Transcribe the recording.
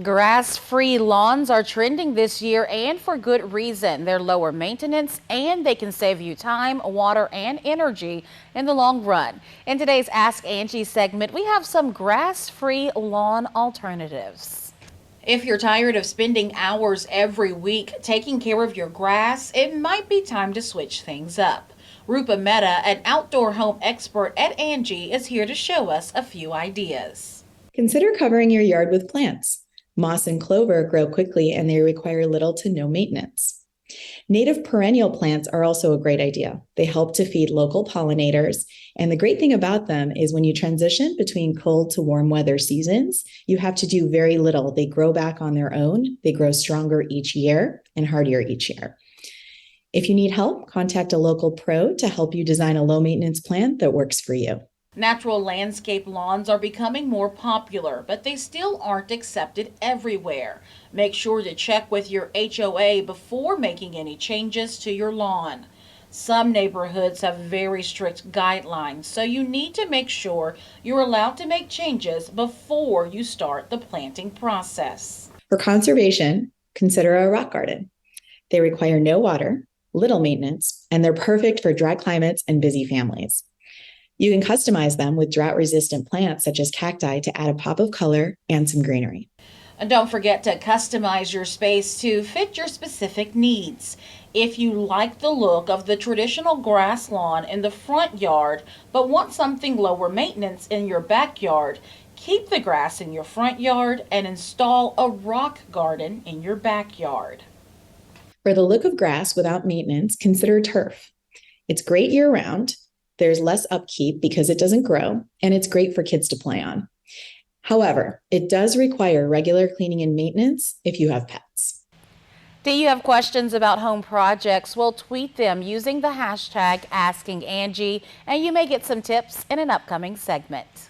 Grass-free lawns are trending this year, and for good reason. They're lower maintenance and they can save you time, water, and energy in the long run. In today's Ask Angie segment, we have some grass-free lawn alternatives. If you're tired of spending hours every week taking care of your grass, it might be time to switch things up. Rupa Mehta, an outdoor home expert at Angie, is here to show us a few ideas. Consider covering your yard with plants. Moss and clover grow quickly and they require little to no maintenance. Native perennial plants are also a great idea. They help to feed local pollinators, and the great thing about them is when you transition between cold to warm weather seasons, you have to do very little. They grow back on their own. They grow stronger each year and hardier each year. If you need help, contact a local pro to help you design a low-maintenance plan that works for you. Natural landscape lawns are becoming more popular, but they still aren't accepted everywhere. Make sure to check with your HOA before making any changes to your lawn. Some neighborhoods have very strict guidelines, so you need to make sure you're allowed to make changes before you start the planting process. For conservation, consider a rock garden. They require no water, little maintenance, and they're perfect for dry climates and busy families. You can customize them with drought-resistant plants such as cacti to add a pop of color and some greenery. And don't forget to customize your space to fit your specific needs. If you like the look of the traditional grass lawn in the front yard but want something lower maintenance in your backyard, keep the grass in your front yard and install a rock garden in your backyard. For the look of grass without maintenance, consider turf. It's great year-round. There's less upkeep because it doesn't grow, and it's great for kids to play on. However, it does require regular cleaning and maintenance if you have pets. Do you have questions about home projects? Well, tweet them using the hashtag AskingAngie, and you may get some tips in an upcoming segment.